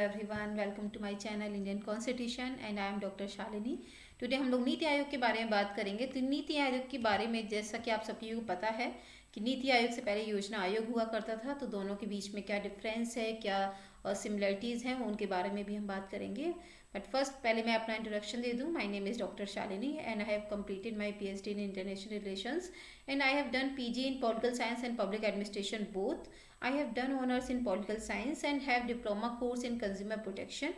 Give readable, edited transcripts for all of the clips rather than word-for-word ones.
Everyone, welcome to my channel Indian constitution and I am doctor Shalini. Today हम लोग नीति आयोग के बारे में बात करेंगे। तो नीति आयोग के बारे में जैसा कि आप सभी को पता है कि नीति आयोग से पहले योजना आयोग हुआ करता था, तो दोनों के बीच में क्या डिफरेंस है, क्या सिमिलरिटीज़ हैं, उनके बारे में भी हम बात करेंगे। बट फर्स्ट पहले मैं अपना इंट्रोडक्शन दे दूँ। My name is doctor Shalini and I have completed my PhD in International Relations and I have done PG in Political Science and Public Administration both. I have done honors in Political Science and have diploma course in Consumer Protection.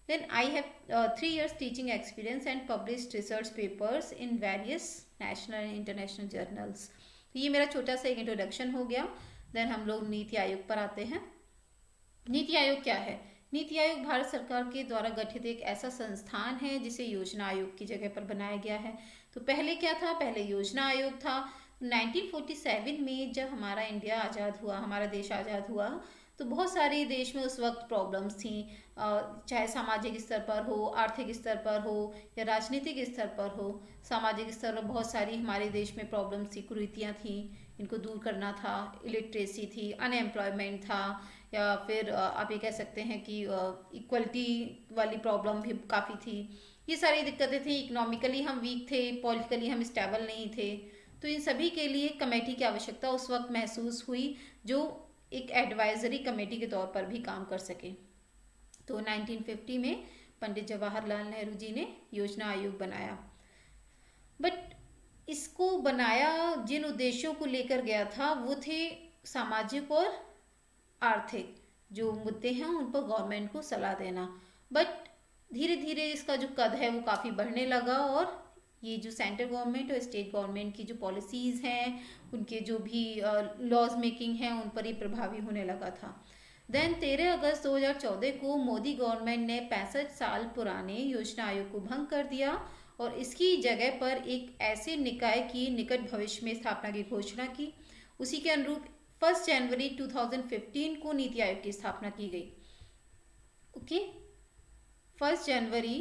Then I have 3 years teaching experience and published research papers in various national and international journals. तो ये मेरा छोटा सा एक introduction हो गया। Then हम लोग नीति आयोग पर आते हैं। नीति आयोग क्या है? नीति आयोग भारत सरकार के द्वारा गठित एक ऐसा संस्थान है जिसे योजना आयोग की जगह पर बनाया गया है। तो पहले क्या था? पहले योजना आयोग था। 1947 में जब हमारा इंडिया आज़ाद हुआ, हमारा देश आज़ाद हुआ, तो बहुत सारे देश में उस वक्त प्रॉब्लम्स थी, चाहे सामाजिक स्तर पर हो, आर्थिक स्तर पर हो या राजनीतिक स्तर पर हो। सामाजिक स्तर पर बहुत सारी हमारे देश में प्रॉब्लम्स थी, कुरीतियाँ थी, इनको दूर करना था। इलिटरेसी थी, अनएम्प्लॉयमेंट था, या फिर आप ये कह सकते हैं कि इक्वलिटी वाली प्रॉब्लम भी काफ़ी थी। ये सारी दिक्कतें थी। इकोनॉमिकली हम वीक थे, पॉलिटिकली हम स्टेबल नहीं थे। तो इन सभी के लिए कमेटी की आवश्यकता उस वक्त महसूस हुई, जो एक एडवाइजरी कमेटी के तौर पर भी काम कर सके। तो 1950 में पंडित जवाहरलाल नेहरू जी ने योजना आयोग बनाया। बट इसको बनाया जिन उद्देश्यों को लेकर गया था वो थे सामाजिक और आर्थिक जो मुद्दे हैं उन पर गवर्नमेंट को सलाह देना। बट धीरे धीरे इसका जो कद है वो काफ़ी बढ़ने लगा और ये जो सेंट्रल गवर्नमेंट और स्टेट गवर्नमेंट की जो पॉलिसीज़ हैं, उनके जो भी लॉज मेकिंग हैं, उन पर ही प्रभावी होने लगा था। देन 13 अगस्त 2014 को मोदी गवर्नमेंट ने 65 साल पुराने योजना आयोग को भंग कर दिया और इसकी जगह पर एक ऐसे निकाय की निकट भविष्य में स्थापना की घोषणा की। उसी के अनुरूप 1 जनवरी 2015 को नीति आयोग की स्थापना की गई। ओके, 1 जनवरी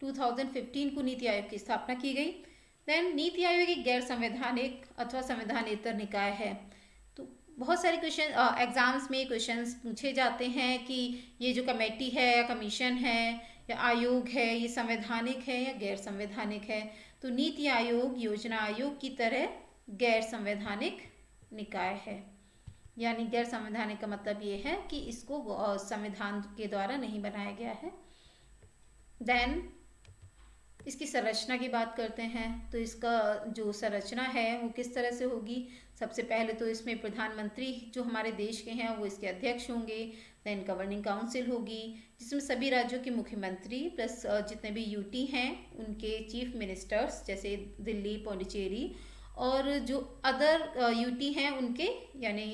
2015 को नीति आयोग की स्थापना की गई। देन नीति आयोग एक गैर संवैधानिक अथवा संवैधानेतर निकाय है। तो बहुत सारे क्वेश्चन एग्जाम्स में क्वेश्चंस पूछे जाते हैं कि ये जो कमेटी है या कमीशन है या आयोग है, ये संवैधानिक है या गैर संवैधानिक है। तो नीति आयोग योजना आयोग की तरह गैर संवैधानिक निकाय है। यानी गैर संवैधानिक का मतलब ये है कि इसको संविधान के द्वारा नहीं बनाया गया है। देन इसकी संरचना की बात करते हैं। तो इसका जो संरचना है वो किस तरह से होगी? सबसे पहले तो इसमें प्रधानमंत्री जो हमारे देश के हैं वो इसके अध्यक्ष होंगे। देन गवर्निंग काउंसिल होगी जिसमें सभी राज्यों के मुख्यमंत्री प्लस जितने भी यूटी हैं उनके चीफ मिनिस्टर्स, जैसे दिल्ली, पौंडीचेरी, और जो अदर यूटी हैं उनके यानी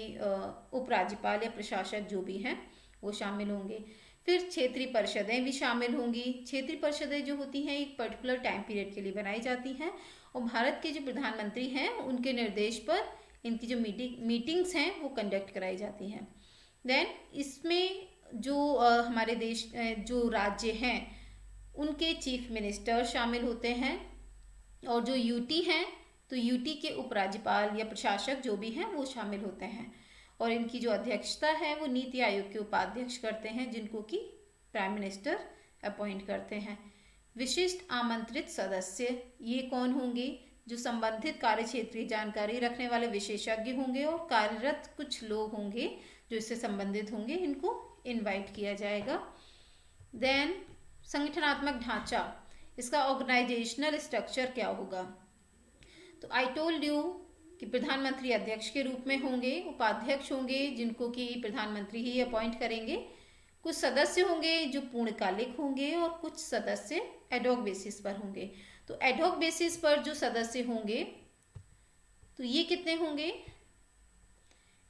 उपराज्यपाल या प्रशासक जो भी हैं वो शामिल होंगे। फिर क्षेत्रीय परिषदें भी शामिल होंगी। क्षेत्रीय परिषदें जो होती हैं एक पर्टिकुलर टाइम पीरियड के लिए बनाई जाती हैं और भारत के जो प्रधानमंत्री हैं उनके निर्देश पर इनकी जो मीटिंग्स हैं वो कंडक्ट कराई जाती हैं। देन इसमें जो हमारे देश जो राज्य हैं उनके चीफ मिनिस्टर शामिल होते हैं और जो यूटी हैं तो यूटी के उपराज्यपाल या प्रशासक जो भी हैं वो शामिल होते हैं और इनकी जो अध्यक्षता है वो नीति आयोग के उपाध्यक्ष करते हैं जिनको कि प्राइम मिनिस्टर अपॉइंट करते हैं। विशिष्ट आमंत्रित सदस्य ये कौन होंगे? जो संबंधित कार्य क्षेत्रीय जानकारी रखने वाले विशेषज्ञ होंगे और कार्यरत कुछ लोग होंगे जो इससे संबंधित होंगे, इनको इनवाइट किया जाएगा। देन संगठनात्मक ढांचा, इसका ऑर्गेनाइजेशनल स्ट्रक्चर क्या होगा? तो आई टोल्ड यू कि प्रधानमंत्री अध्यक्ष के रूप में होंगे, उपाध्यक्ष होंगे जिनको कि प्रधानमंत्री ही अपॉइंट करेंगे, कुछ सदस्य होंगे जो पूर्णकालिक होंगे और कुछ सदस्य एडहॉक बेसिस पर होंगे। तो एडहॉक बेसिस पर जो सदस्य होंगे तो ये कितने होंगे?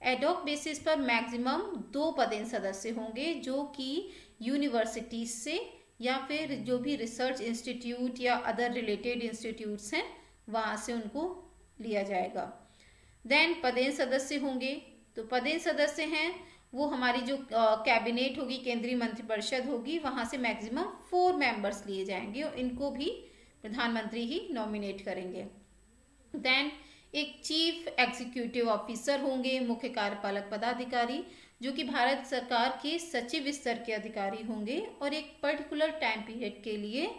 एडहॉक बेसिस पर मैक्सिमम 2 पदेन सदस्य होंगे जो कि यूनिवर्सिटीज से या फिर जो भी रिसर्च इंस्टीट्यूट या अदर रिलेटेड इंस्टीट्यूट्स हैं वहाँ से उनको लिया जाएगा। देन पदेन सदस्य होंगे। तो पदेन सदस्य हैं वो हमारी जो कैबिनेट होगी, केंद्रीय मंत्रिपरिषद होगी, वहाँ से मैक्सिमम 4 मेंबर्स लिए जाएंगे और इनको भी प्रधानमंत्री ही नॉमिनेट करेंगे। देन एक चीफ एग्जीक्यूटिव ऑफिसर होंगे, मुख्य कार्यपालक पदाधिकारी, जो कि भारत सरकार के सचिव स्तर के अधिकारी होंगे, और एक पर्टिकुलर टाइम पीरियड के लिए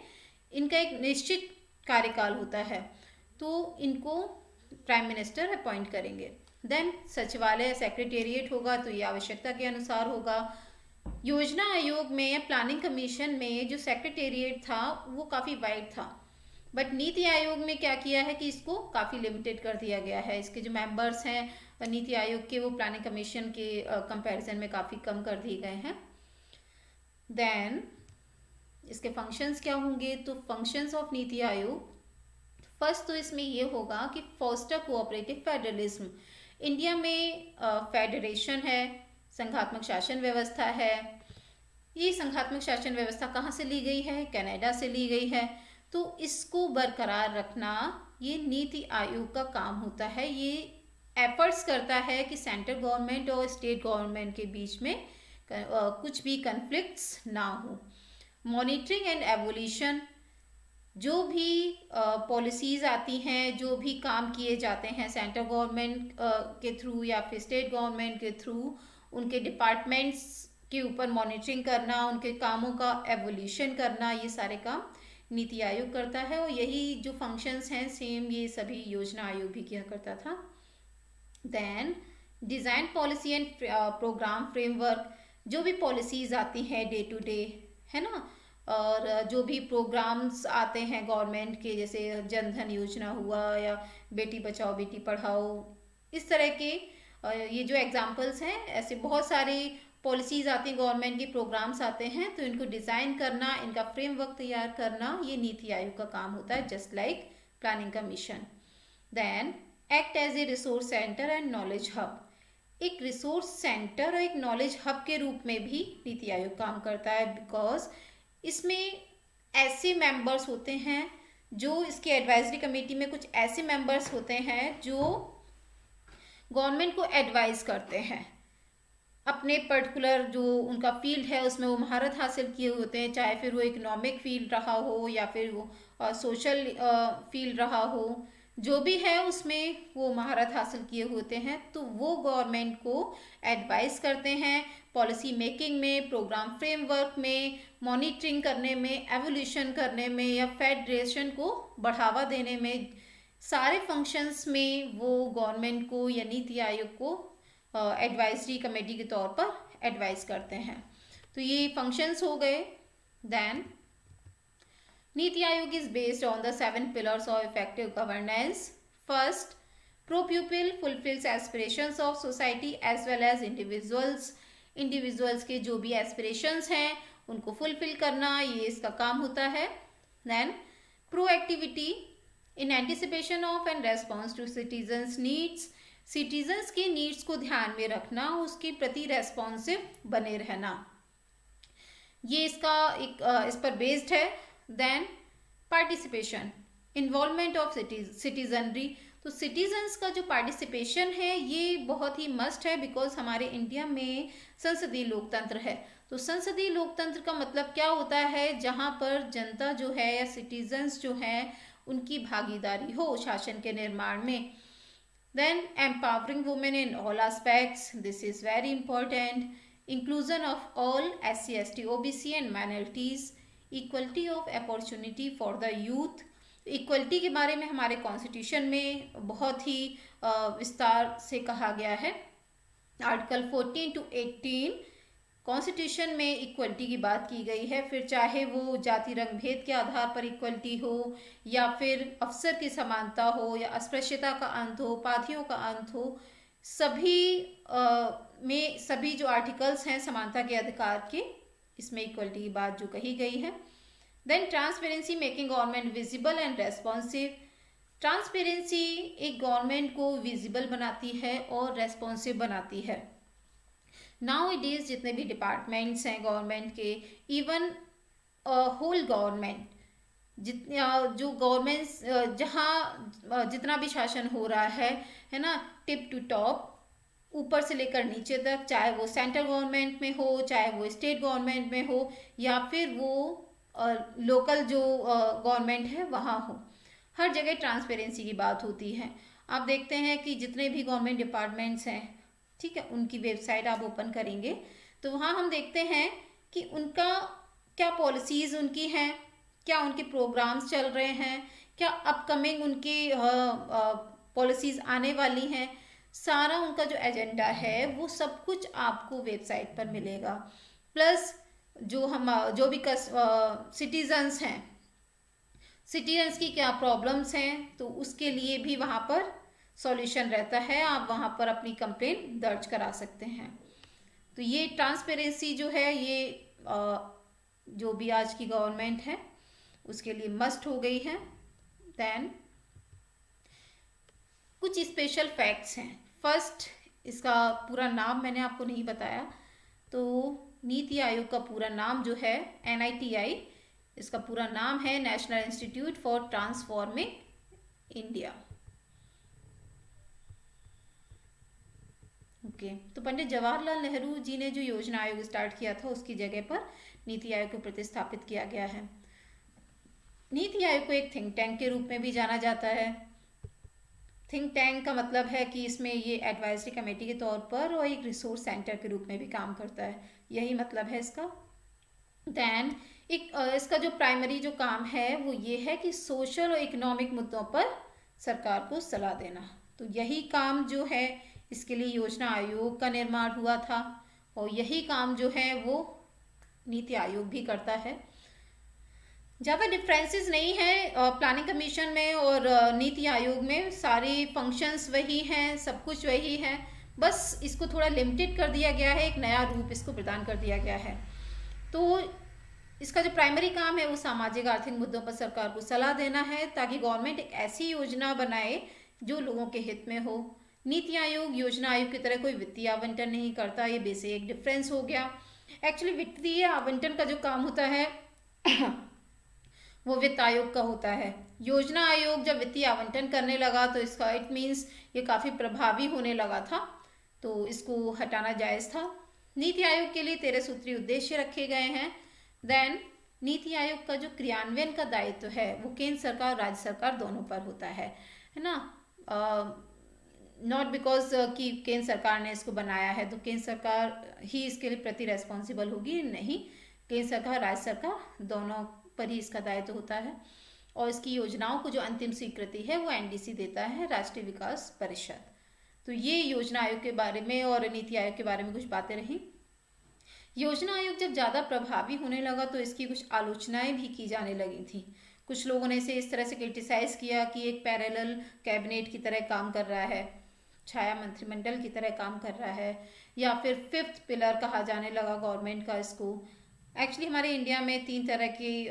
इनका एक निश्चित कार्यकाल होता है, तो इनको प्राइम मिनिस्टर अपॉइंट करेंगे। देन सचिवालय सेक्रेटेरिएट होगा, तो ये आवश्यकता के अनुसार होगा। योजना आयोग में या प्लानिंग कमीशन में जो सेक्रेटेरिएट था वो काफ़ी वाइड था, बट नीति आयोग में क्या किया है कि इसको काफ़ी लिमिटेड कर दिया गया है। इसके जो मेंबर्स हैं नीति आयोग के, वो प्लानिंग कमीशन के कंपैरिजन में काफ़ी कम कर दिए गए हैं। देन इसके फंक्शंस क्या होंगे, तो functions of NITI Aayog, first तो इसमें ये होगा कि फोस्टर कोऑपरेटिव फेडरलिज्म। इंडिया में फेडरेशन है, संघात्मक शासन व्यवस्था है। ये संघात्मक शासन व्यवस्था कहाँ से ली गई है, कनाडा से ली गई है। तो इसको बरकरार रखना ये नीति आयोग का काम होता है। ये एफर्ट्स करता है कि सेंट्रल गवर्नमेंट और स्टेट गवर्नमेंट के बीच में कुछ भी कन्फ्लिक्ट्स ना हो। मॉनिटरिंग एंड एवोल्यूशन, जो भी पॉलिसीज़ आती हैं, जो भी काम किए जाते हैं सेंट्रल गवर्नमेंट के थ्रू या फिर स्टेट गवर्नमेंट के थ्रू, उनके डिपार्टमेंट्स के ऊपर मॉनिटरिंग करना, उनके कामों का एवोल्यूशन करना, ये सारे काम नीति आयोग करता है। और यही जो फंक्शंस हैं सेम ये सभी योजना आयोग भी किया करता था। Then design policy and programme framework, जो भी पॉलिसीज़ आती हैं डे टू डे, है ना, और जो भी प्रोग्राम्स आते हैं गवर्नमेंट के, जैसे जन धन योजना हुआ या बेटी बचाओ बेटी पढ़ाओ, इस तरह के ये जो एग्जांपल्स हैं, ऐसे बहुत सारी पॉलिसीज़ आती हैं, गवर्नमेंट के प्रोग्राम्स आते हैं, तो इनको डिज़ाइन करना, इनका फ्रेमवर्क तैयार करना, ये नीति आयोग का काम होता है, just like planning commission. Then act as a resource centre and knowledge hub, एक रिसोर्स सेंटर और एक नॉलेज हब के रूप में भी नीति आयोग काम करता है, बिकॉज इसमें ऐसे मेंबर्स होते हैं जो इसके एडवाइजरी कमेटी में कुछ ऐसे मेंबर्स होते हैं जो गवर्नमेंट को एडवाइस करते हैं, अपने पर्टिकुलर जो उनका फील्ड है उसमें वो महारत हासिल किए होते हैं, चाहे फिर वो इकोनॉमिक फील्ड रहा हो या फिर वो सोशल फील्ड रहा हो, जो भी है उसमें वो महारत हासिल किए होते हैं, तो वो गवर्नमेंट को एडवाइस करते हैं पॉलिसी मेकिंग में, प्रोग्राम फ्रेमवर्क में, मॉनिटरिंग करने में, एवोल्यूशन करने में या फेडरेशन को बढ़ावा देने में, सारे फंक्शंस में वो गवर्नमेंट को या नीति आयोग को एडवाइजरी कमेटी के तौर पर एडवाइस करते हैं। तो ये फंक्शंस हो गए। Then NITI Aayog is based on the 7 pillars of effective governance. First, pro-pupil fulfills aspirations of society as well as individuals. Individuals के जो भी aspirations हैं उनको fulfill करना, ये इसका काम होता है। Then, proactivity in anticipation of and response to citizens' needs. Citizens के needs को ध्यान में रखना, उसके प्रति responsive बने रहना, ये इसका एक इस पर बेस्ड है। Then participation, involvement of citizenry, तो सिटीजन्स का जो पार्टिसिपेशन है ये बहुत ही मस्ट है, बिकॉज हमारे इंडिया में संसदीय लोकतंत्र है। तो संसदीय लोकतंत्र का मतलब क्या होता है, जहाँ पर जनता जो है या सिटीजन्स जो हैं उनकी भागीदारी हो शासन के निर्माण में। Then empowering women in all aspects, this is very important. Inclusion of all SC ST OBC and minorities, equality of opportunity for the youth. Equality के बारे में हमारे कॉन्स्टिट्यूशन में बहुत ही विस्तार से कहा गया है। आर्टिकल 14 to 18 कॉन्स्टिट्यूशन में इक्वलिटी की बात की गई है, फिर चाहे वो जाति रंग भेद के आधार पर इक्वलिटी हो या फिर अवसर की समानता हो या अस्पृश्यता का अंत हो, उपाधियों का अंत हो, सभी में सभी जो आर्टिकल्स हैं समानता के अधिकार के, इसमें इक्वलिटी की बात जो कही गई है। Then transparency, making government visible and responsive. Transparency एक गवर्नमेंट को विजिबल बनाती है और रेस्पॉन्सिव बनाती है। नाउ इट इज जितने भी डिपार्टमेंट्स हैं गवर्नमेंट के, इवन होल गवर्नमेंट, जितने जो गवर्नमेंट्स जहाँ जितना भी शासन हो रहा है ना, टिप टू टॉप, ऊपर से लेकर नीचे तक, चाहे वो सेंट्रल गवर्नमेंट में हो, चाहे वो स्टेट गवर्नमेंट में हो या फिर वो लोकल जो गवर्नमेंट है वहाँ हो, हर जगह ट्रांसपेरेंसी की बात होती है। आप देखते हैं कि जितने भी गवर्नमेंट डिपार्टमेंट्स हैं, ठीक है, उनकी वेबसाइट आप ओपन करेंगे तो वहाँ हम देखते हैं कि उनका क्या पॉलिसीज़ उनकी हैं, क्या उनके प्रोग्राम्स चल रहे हैं, क्या अपकमिंग उनकी पॉलिसीज़ आने वाली हैं, सारा उनका जो एजेंडा है वो सब कुछ आपको वेबसाइट पर मिलेगा। प्लस जो भी सिटीजन्स हैं, सिटीजन्स की क्या प्रॉब्लम्स हैं, तो उसके लिए भी वहाँ पर सॉल्यूशन रहता है, आप वहाँ पर अपनी कंप्लेंट दर्ज करा सकते हैं। तो ये ट्रांसपेरेंसी जो है ये जो भी आज की गवर्नमेंट है उसके लिए मस्ट हो गई है। देन कुछ स्पेशल फैक्ट्स हैं। फर्स्ट, इसका पूरा नाम मैंने आपको नहीं बताया, तो नीति आयोग का पूरा नाम जो है NITI, इसका पूरा नाम है national institute for transforming India. Okay, तो पंडित जवाहरलाल नेहरू जी ने जो योजना आयोग स्टार्ट किया था उसकी जगह पर नीति आयोग को प्रतिस्थापित किया गया है। नीति आयोग को एक थिंक टैंक के रूप में भी जाना जाता है। थिंक टैंक का मतलब है कि इसमें ये एडवाइजरी कमेटी के तौर पर और एक रिसोर्स सेंटर के रूप में भी काम करता है, यही मतलब है इसका। देन इसका जो प्राइमरी जो काम है वो ये है कि सोशल और इकोनॉमिक मुद्दों पर सरकार को सलाह देना। तो यही काम जो है, इसके लिए योजना आयोग का निर्माण हुआ था और यही काम जो है वो नीति आयोग भी करता है। ज़्यादा डिफरेंसेस नहीं है प्लानिंग कमीशन में और नीति आयोग में, सारे फंक्शंस वही हैं, सब कुछ वही है, बस इसको थोड़ा लिमिटेड कर दिया गया है, एक नया रूप इसको प्रदान कर दिया गया है। तो इसका जो प्राइमरी काम है वो सामाजिक आर्थिक मुद्दों पर सरकार को सलाह देना है ताकि गवर्नमेंट एक ऐसी योजना बनाए जो लोगों के हित में हो। नीति आयोग योजना आयोग की तरह कोई वित्तीय आवंटन नहीं करता, ये बेसिक डिफरेंस हो गया। एक्चुअली वित्तीय आवंटन का जो काम होता है वो वित्त आयोग का होता है। योजना आयोग जब वित्तीय आवंटन करने लगा तो इसका इट मीन्स ये काफ़ी प्रभावी होने लगा था, तो इसको हटाना जायज़ था। नीति आयोग के लिए 13 सूत्रीय उद्देश्य रखे गए हैं। देन नीति आयोग का जो क्रियान्वयन का दायित्व है वो केंद्र सरकार और राज्य सरकार दोनों पर होता है ना। नॉट बिकॉज कि केंद्र सरकार ने इसको बनाया है तो केंद्र सरकार ही इसके लिए प्रति रेस्पॉन्सिबल होगी, नहीं, केंद्र सरकार राज्य सरकार दोनों पर ही इसका दायित्व होता है। और इसकी योजनाओं को जो अंतिम स्वीकृति है वो NDC देता है, राष्ट्रीय विकास परिषद। तो ये योजना आयोग के बारे में और नीति आयोग के बारे में कुछ बातें रही। योजना आयोग जब ज़्यादा प्रभावी होने लगा तो इसकी कुछ आलोचनाएं भी की जाने लगी थी। कुछ लोगों ने इसे इस तरह से क्रिटिसाइज किया कि एक पैरेलल कैबिनेट की तरह काम कर रहा है, छाया मंत्रिमंडल की तरह काम कर रहा है, या फिर 5th पिलर कहा जाने लगा गवर्नमेंट का इसको। एक्चुअली हमारे इंडिया में 3 तरह के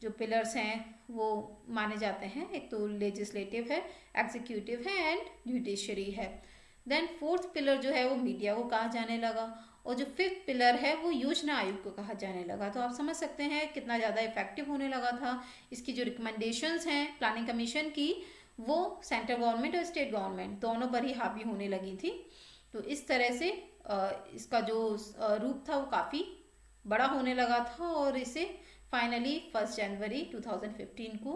जो पिलर्स हैं वो माने जाते हैं, एक तो लेजिस्लेटिव है, एग्जीक्यूटिव है एंड जुडिशरी है। देन 4th पिलर जो है वो मीडिया को कहा जाने लगा और जो 5th पिलर है वो योजना आयोग को कहा जाने लगा। तो आप समझ सकते हैं कितना ज़्यादा इफेक्टिव होने लगा था। इसकी जो रिकमेंडेशंस हैं प्लानिंग कमीशन की वो सेंट्रल गवर्नमेंट और स्टेट गवर्नमेंट दोनों पर ही हावी होने लगी थी। तो इस तरह से इसका जो रूप था वो काफ़ी बड़ा होने लगा था और इसे फाइनली 1 जनवरी 2015 को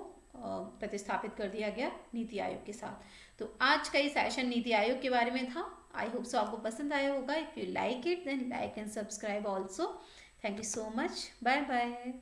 प्रतिस्थापित कर दिया गया नीति आयोग के साथ। तो आज का ये सेशन नीति आयोग के बारे में था। आई होप सो आपको पसंद आया होगा। If you like it then like and subscribe also. Thank you so much. Bye bye.